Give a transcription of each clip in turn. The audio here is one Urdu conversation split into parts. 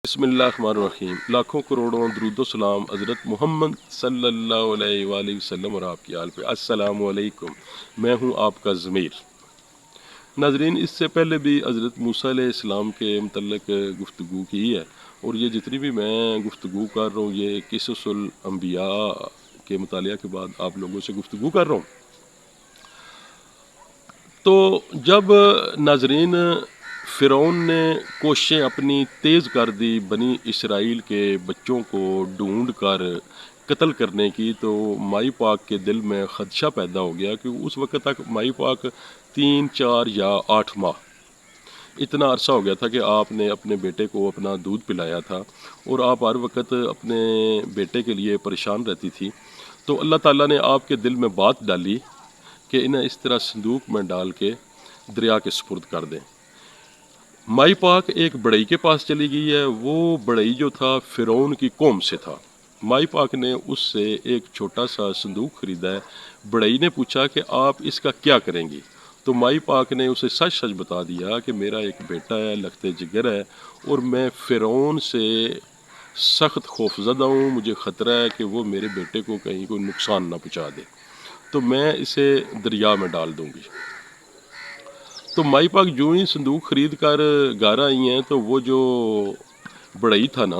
بسم اللہ الرحمن الرحیم۔ لاکھوں کروڑوں درود و سلام حضرت محمد صلی اللہ علیہ وآلہ وسلم اور آپ کی آل پہ۔ السلام علیکم، میں ہوں آپ کا ضمیر۔ ناظرین، اس سے پہلے بھی حضرت موسیٰ علیہ السلام کے متعلق گفتگو کی ہے، اور یہ جتنی بھی میں گفتگو کر رہا ہوں یہ قصص الانبیاء کے مطالعہ کے بعد آپ لوگوں سے گفتگو کر رہا ہوں۔ تو جب ناظرین فرعون نے کوششیں اپنی تیز کر دی بنی اسرائیل کے بچوں کو ڈھونڈ کر قتل کرنے کی، تو مائی پاک کے دل میں خدشہ پیدا ہو گیا کہ اس وقت تک مائی پاک 3 4 یا 8 ماہ اتنا عرصہ ہو گیا تھا کہ آپ نے اپنے بیٹے کو اپنا دودھ پلایا تھا، اور آپ ہر وقت اپنے بیٹے کے لیے پریشان رہتی تھی۔ تو اللہ تعالیٰ نے آپ کے دل میں بات ڈالی کہ انہیں اس طرح صندوق میں ڈال کے دریا کے سپرد کر دیں۔ مائی پاک ایک بڑئی کے پاس چلی گئی ہے، وہ بڑئی جو تھا فرعون کی قوم سے تھا۔ مائی پاک نے اس سے ایک چھوٹا سا صندوق خریدا ہے۔ بڑئی نے پوچھا کہ آپ اس کا کیا کریں گی؟ تو مائی پاک نے اسے سچ سچ بتا دیا کہ میرا ایک بیٹا ہے، لخت جگر ہے، اور میں فرعون سے سخت خوفزدہ ہوں، مجھے خطرہ ہے کہ وہ میرے بیٹے کو کہیں کوئی نقصان نہ پہنچا دے، تو میں اسے دریا میں ڈال دوں گی۔ تو مائی پاک جو ہی صندوق خرید کر گھر آئی ہیں، تو وہ جو بڑئی تھا نا،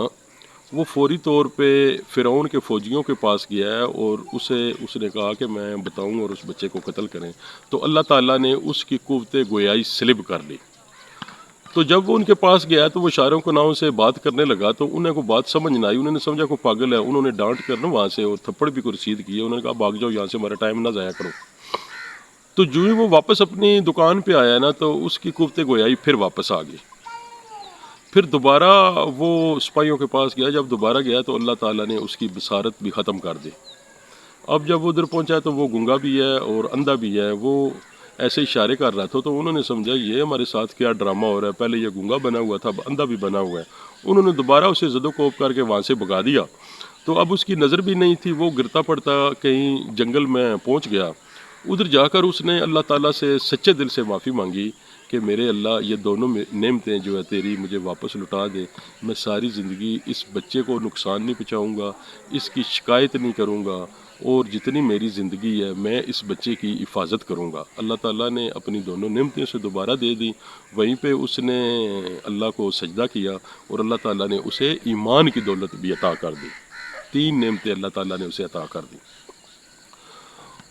وہ فوری طور پہ فرعون کے فوجیوں کے پاس گیا ہے، اور اس نے کہا کہ میں بتاؤں اور اس بچے کو قتل کریں۔ تو اللہ تعالیٰ نے اس کی قوت گویائی سلب کر لی۔ تو جب وہ ان کے پاس گیا تو وہ اشاروں کو ناؤں سے بات کرنے لگا، تو انہیں کو بات سمجھ نہ آئی، انہوں نے سمجھا کوئی پاگل ہے، انہوں نے ڈانٹ کر نا وہاں سے اور تھپڑ بھی کو رسید کیے، انہوں نے کہا بھاگ جاؤ یہاں سے، ہمارا ٹائم نہ ضائع کرو۔ تو جو ہی وہ واپس اپنی دکان پہ آیا نا، تو اس کی قوت گویائی پھر واپس آ گئی۔ پھر دوبارہ وہ سپاہیوں کے پاس گیا، جب دوبارہ گیا تو اللہ تعالیٰ نے اس کی بصارت بھی ختم کر دی۔ اب جب وہ ادھر پہنچا تو وہ گنگا بھی ہے اور اندھا بھی ہے، وہ ایسے اشارے کر رہا تھا، تو انہوں نے سمجھا یہ ہمارے ساتھ کیا ڈرامہ ہو رہا ہے، پہلے یہ گنگا بنا ہوا تھا، اب اندھا بھی بنا ہوا ہے۔ انہوں نے دوبارہ اسے زد و کوب کر کے وہاں سے بھگا دیا۔ تو اب اس کی نظر بھی نہیں تھی، وہ گرتا پڑتا کہیں جنگل میں پہنچ گیا۔ ادھر جا کر اس نے اللہ تعالیٰ سے سچے دل سے معافی مانگی کہ میرے اللہ، یہ دونوں نعمتیں جو ہے تیری مجھے واپس لوٹا دے، میں ساری زندگی اس بچے کو نقصان نہیں پہنچاؤں گا، اس کی شکایت نہیں کروں گا، اور جتنی میری زندگی ہے میں اس بچے کی حفاظت کروں گا۔ اللہ تعالیٰ نے اپنی دونوں نعمتیں اسے دوبارہ دے دی۔ وہیں پہ اس نے اللہ کو سجدہ کیا، اور اللہ تعالیٰ نے اسے ایمان کی دولت بھی عطا کر دی۔ 3 نعمتیں اللہ تعالیٰ نے اسے عطا کر دی۔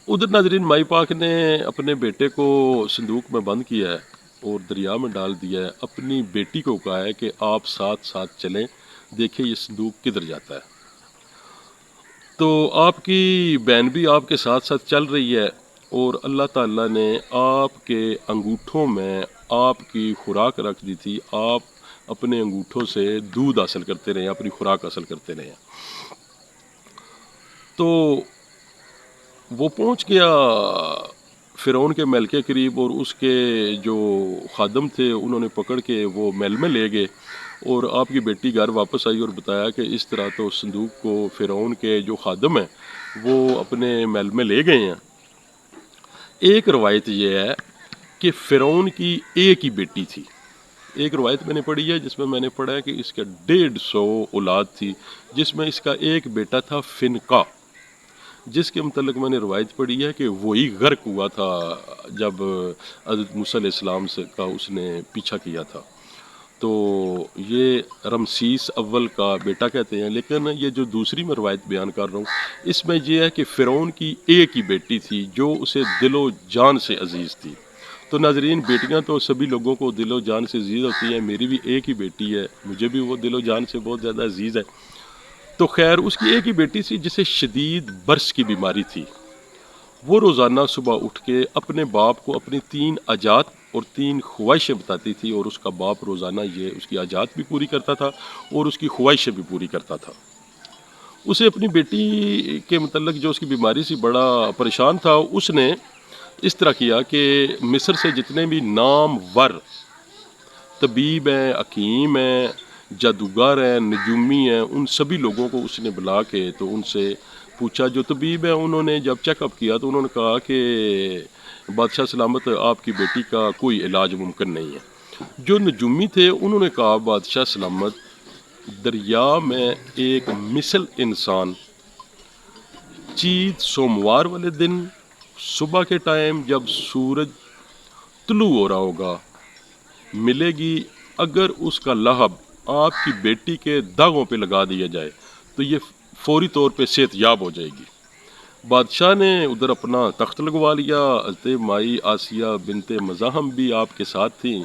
ادھر ناظرین مائی پاک نے اپنے بیٹے کو صندوق میں بند کیا ہے اور دریا میں ڈال دیا ہے۔ اپنی بیٹی کو کہا ہے کہ آپ ساتھ ساتھ چلیں، دیکھیں یہ صندوق کدھر جاتا ہے۔ تو آپ کی بہن بھی آپ کے ساتھ ساتھ چل رہی ہے، اور اللہ تعالیٰ نے آپ کے انگوٹھوں میں آپ کی خوراک رکھ دی تھی، آپ اپنے انگوٹھوں سے دودھ حاصل کرتے رہے، اپنی خوراک حاصل کرتے رہے۔ تو وہ پہنچ گیا فرعون کے محل کے قریب، اور اس کے جو خادم تھے انہوں نے پکڑ کے وہ محل میں لے گئے، اور آپ کی بیٹی گھر واپس آئی اور بتایا کہ اس طرح تو صندوق کو فرعون کے جو خادم ہیں وہ اپنے محل میں لے گئے ہیں۔ ایک روایت یہ ہے کہ فرعون کی ایک ہی بیٹی تھی۔ ایک روایت میں نے پڑھی ہے جس میں میں نے پڑھا ہے کہ اس کا 150 اولاد تھی، جس میں اس کا ایک بیٹا تھا فنقا، جس کے متعلق میں نے روایت پڑھی ہے کہ وہی غرق ہوا تھا جب حضرت موسیٰ علیہ السلام کا اس نے پیچھا کیا تھا۔ تو یہ رمسیس اول کا بیٹا کہتے ہیں، لیکن یہ جو دوسری میں روایت بیان کر رہا ہوں اس میں یہ ہے کہ فرعون کی ایک ہی بیٹی تھی جو اسے دل و جان سے عزیز تھی۔ تو ناظرین، بیٹیاں تو سبھی لوگوں کو دل و جان سے عزیز ہوتی ہیں، میری بھی ایک ہی بیٹی ہے، مجھے بھی وہ دل و جان سے بہت زیادہ عزیز ہے۔ تو خیر، اس کی ایک ہی بیٹی تھی جسے شدید برس کی بیماری تھی۔ وہ روزانہ صبح اٹھ کے اپنے باپ کو اپنی 3 حاجات اور 3 خواہشیں بتاتی تھی، اور اس کا باپ روزانہ یہ اس کی حاجات بھی پوری کرتا تھا اور اس کی خواہشیں بھی پوری کرتا تھا۔ اسے اپنی بیٹی کے متعلق جو اس کی بیماری سے بڑا پریشان تھا، اس نے اس طرح کیا کہ مصر سے جتنے بھی نامور طبیب ہیں، حکیم ہیں، جادوگر ہیں، نجومی ہیں، ان سبھی لوگوں کو اس نے بلا کے تو ان سے پوچھا۔ جو طبیب ہیں انہوں نے جب چیک اپ کیا تو انہوں نے کہا کہ بادشاہ سلامت، آپ کی بیٹی کا کوئی علاج ممکن نہیں ہے۔ جو نجومی تھے انہوں نے کہا بادشاہ سلامت، دریا میں ایک مثل انسان چیت سوموار والے دن صبح کے ٹائم جب سورج طلوع ہو رہا ہوگا ملے گی، اگر اس کا لہب آپ کی بیٹی کے داغوں پہ لگا دیا جائے تو یہ فوری طور پہ صحت یاب ہو جائے گی۔ بادشاہ نے ادھر اپنا تخت لگوا لیا، حضرت مائی آسیہ بنت مزاحم بھی آپ کے ساتھ تھیں،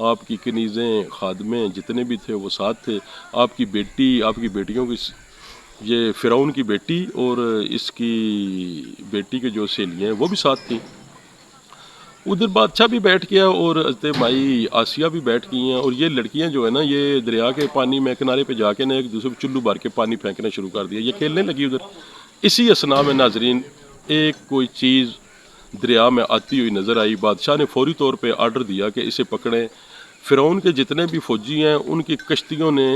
آپ کی کنیزیں خادمیں جتنے بھی تھے وہ ساتھ تھے، آپ کی بیٹیوں کی یہ فرعون کی بیٹی اور اس کی بیٹی کے جو سہیلیاں ہیں وہ بھی ساتھ تھیں۔ ادھر بادشاہ بھی بیٹھ گیا اور حضرت مائی آسیہ بھی بیٹھ گئی ہیں، اور یہ لڑکیاں جو ہے نا یہ دریا کے پانی میں کنارے پہ جا کے نا ایک دوسرے کو چلو بھر کے پانی پھینکنا شروع کر دیا، یہ کھیلنے لگی ادھر۔ اسی اسنا میں ناظرین ایک کوئی چیز دریا میں آتی ہوئی نظر آئی، بادشاہ نے فوری طور پہ آرڈر دیا کہ اسے پکڑیں۔ فرعون کے جتنے بھی فوجی ہیں ان کی کشتیوں نے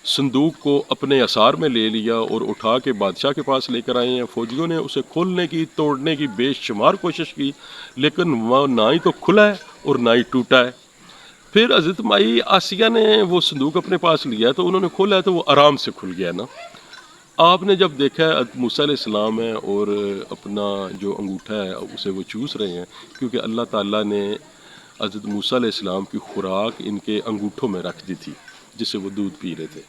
صندوق کو اپنے اثار میں لے لیا اور اٹھا کے بادشاہ کے پاس لے کر آئے ہیں۔ فوجیوں نے اسے کھولنے کی توڑنے کی بے شمار کوشش کی، لیکن وہ نہ ہی تو کھلا ہے اور نہ ہی ٹوٹا ہے۔ پھر حضرت مائی آسیہ نے وہ صندوق اپنے پاس لیا تو انہوں نے کھولا ہے تو وہ آرام سے کھل گیا نا۔ آپ نے جب دیکھا ہے حضرت موسیٰ علیہ السلام ہے اور اپنا جو انگوٹھا ہے اسے وہ چوس رہے ہیں، کیونکہ اللہ تعالیٰ نے حضرت موسیٰ علیہ السلام کی خوراک ان کے انگوٹھوں میں رکھ دی تھی جس سے وہ دودھ پی رہے تھے۔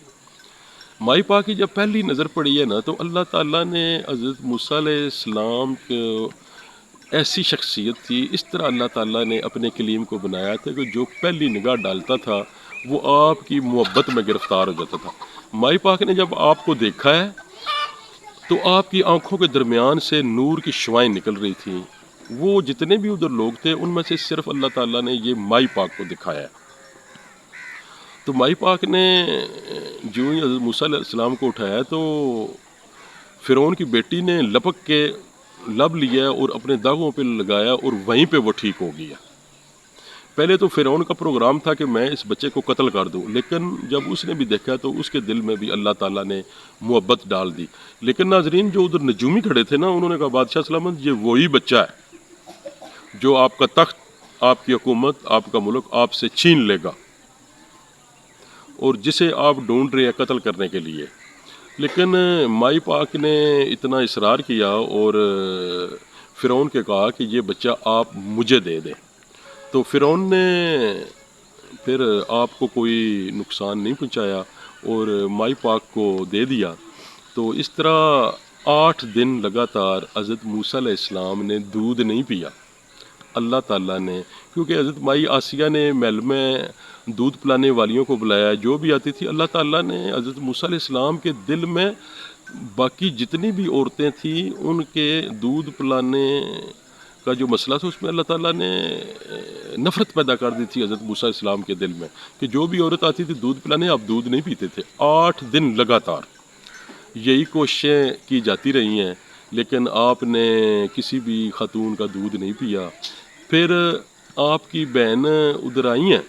مائی پاک کی جب پہلی نظر پڑی ہے نا تو اللہ تعالیٰ نے حضرت موسیٰ علیہ السلام کے ایسی شخصیت تھی، اس طرح اللہ تعالیٰ نے اپنے کلیم کو بنایا تھا کہ جو پہلی نگاہ ڈالتا تھا وہ آپ کی محبت میں گرفتار ہو جاتا تھا۔ مائی پاک نے جب آپ کو دیکھا ہے تو آپ کی آنکھوں کے درمیان سے نور کی شعائیں نکل رہی تھیں۔ وہ جتنے بھی ادھر لوگ تھے ان میں سے صرف اللہ تعالیٰ نے یہ مائی پاک کو دکھایا ہے۔ تو مائی پاک نے جو ہی حضرت موسیٰ علیہ السلام کو اٹھایا تو فرعون کی بیٹی نے لپک کے لب لیا اور اپنے داغوں پہ لگایا اور وہیں پہ وہ ٹھیک ہو گیا۔ پہلے تو فرعون کا پروگرام تھا کہ میں اس بچے کو قتل کر دوں، لیکن جب اس نے بھی دیکھا تو اس کے دل میں بھی اللہ تعالیٰ نے محبت ڈال دی۔ لیکن ناظرین جو ادھر نجومی کھڑے تھے نا انہوں نے کہا بادشاہ سلامت یہ وہی بچہ ہے جو آپ کا تخت، آپ کی حکومت، آپ کا ملک آپ سے چھین لے گا اور جسے آپ ڈھونڈ رہے ہیں قتل کرنے کے لیے۔ لیکن مائی پاک نے اتنا اصرار کیا اور فرعون کے کہا کہ یہ بچہ آپ مجھے دے دیں۔ تو فرعون نے پھر آپ کو کوئی نقصان نہیں پہنچایا اور مائی پاک کو دے دیا۔ تو اس طرح 8 دن لگاتار حضرت موسیٰ علیہ السلام نے دودھ نہیں پیا۔ اللہ تعالیٰ نے، کیونکہ حضرت مائی آسیہ نے محل میں دودھ پلانے والیوں کو بلایا، جو بھی آتی تھی، اللہ تعالیٰ نے حضرت موسیٰ علیہ السلام کے دل میں باقی جتنی بھی عورتیں تھیں ان کے دودھ پلانے کا جو مسئلہ تھا اس میں اللہ تعالیٰ نے نفرت پیدا کر دی تھی حضرت موسیٰ علیہ السلام کے دل میں، کہ جو بھی عورت آتی تھی دودھ پلانے آپ دودھ نہیں پیتے تھے۔ 8 دن لگاتار یہی کوششیں کی جاتی رہی ہیں، لیکن آپ نے کسی بھی خاتون کا دودھ نہیں پیا۔ پھر آپ کی بہن ادھر آئی ہیں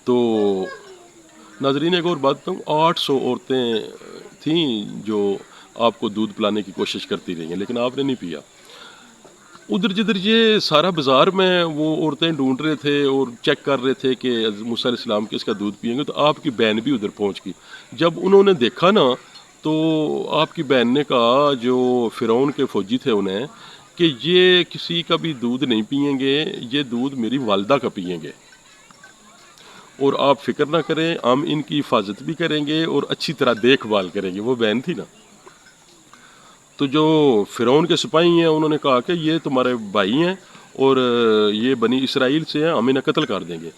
تو ناظرین ایک اور بات بتاؤں، 800 عورتیں تھیں جو آپ کو دودھ پلانے کی کوشش کرتی رہی ہیں لیکن آپ نے نہیں پیا۔ ادھر جدھر یہ سارا بازار میں وہ عورتیں ڈھونڈ رہے تھے اور چیک کر رہے تھے کہ حضرت موسیٰ علیہ السلام کس کا دودھ پئیں گے، تو آپ کی بہن بھی ادھر پہنچ گئی۔ جب انہوں نے دیکھا نا تو آپ کی بہن نے کہا جو فرعون کے فوجی تھے انہیں کہ یہ کسی کا بھی دودھ نہیں پئیں گے، یہ دودھ میری والدہ کا پئیں گے، اور آپ فکر نہ کریں ہم ان کی حفاظت بھی کریں گے اور اچھی طرح دیکھ بھال کریں گے۔ وہ بہن تھی نا، تو جو فرعون کے سپاہی ہیں انہوں نے کہا کہ یہ تمہارے بھائی ہیں اور یہ بنی اسرائیل سے ہیں، ہم انہیں قتل کر دیں گے۔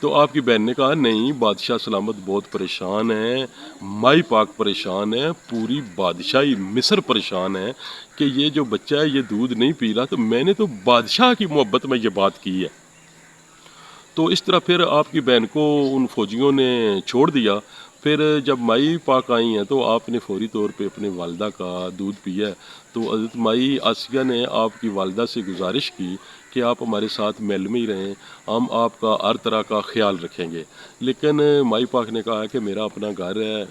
تو آپ کی بہن نے کہا نہیں، بادشاہ سلامت بہت پریشان ہے، مائی پاک پریشان ہے، پوری بادشاہی مصر پریشان ہے کہ یہ جو بچہ ہے یہ دودھ نہیں پی رہا، تو میں نے تو بادشاہ کی محبت میں یہ بات کی ہے۔ تو اس طرح پھر آپ کی بہن کو ان فوجیوں نے چھوڑ دیا۔ پھر جب مائی پاک آئی ہیں تو آپ نے فوری طور پہ اپنے والدہ کا دودھ پیا۔ تو حضرت مائی آسیہ نے آپ کی والدہ سے گزارش کی کہ آپ ہمارے ساتھ محل میں ہی رہیں، ہم آپ کا ہر طرح کا خیال رکھیں گے۔ لیکن مائی پاک نے کہا کہ میرا اپنا گھر ہے،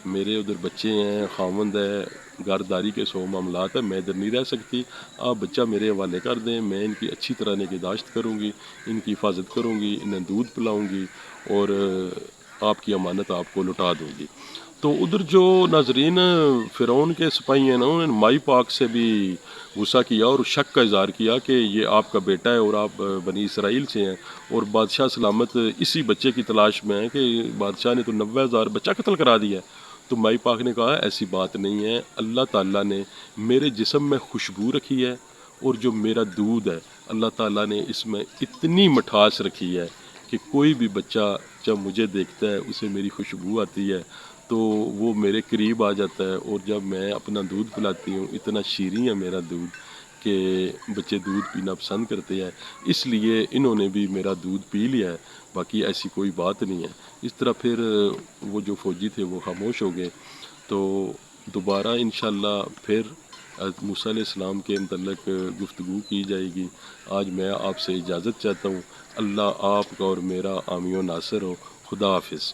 میرے ادھر بچے ہیں، خاوند ہے، گھرداری کے 100 معاملات ہیں، میں ادھر نہیں رہ سکتی، آپ بچہ میرے حوالے کر دیں، میں ان کی اچھی طرح نگہداشت کروں گی، ان کی حفاظت کروں گی، انہیں دودھ پلاؤں گی اور آپ کی امانت آپ کو لوٹا دوں گی۔ تو ادھر جو ناظرین فرعون کے سپاہی ہیں نا، انہوں نے مائی پاک سے بھی غصہ کیا اور شک کا اظہار کیا کہ یہ آپ کا بیٹا ہے اور آپ بنی اسرائیل سے ہیں، اور بادشاہ سلامت اسی بچے کی تلاش میں ہے کہ بادشاہ نے تو 90,000 بچہ قتل کرا دیا ہے۔ تو مائی پاک نے کہا ایسی بات نہیں ہے، اللہ تعالیٰ نے میرے جسم میں خوشبو رکھی ہے، اور جو میرا دودھ ہے اللہ تعالیٰ نے اس میں اتنی مٹھاس رکھی ہے کہ کوئی بھی بچہ جب مجھے دیکھتا ہے اسے میری خوشبو آتی ہے تو وہ میرے قریب آ جاتا ہے، اور جب میں اپنا دودھ پلاتی ہوں اتنا شیریں ہے میرا دودھ کہ بچے دودھ پینا پسند کرتے ہیں، اس لیے انہوں نے بھی میرا دودھ پی لیا ہے، باقی ایسی کوئی بات نہیں ہے۔ اس طرح پھر وہ جو فوجی تھے وہ خاموش ہو گئے۔ تو دوبارہ انشاءاللہ پھر حضرت موسیٰ علیہ السلام کے متعلق گفتگو کی جائے گی۔ آج میں آپ سے اجازت چاہتا ہوں، اللہ آپ کا اور میرا حامی و ناصر ہو۔ خدا حافظ۔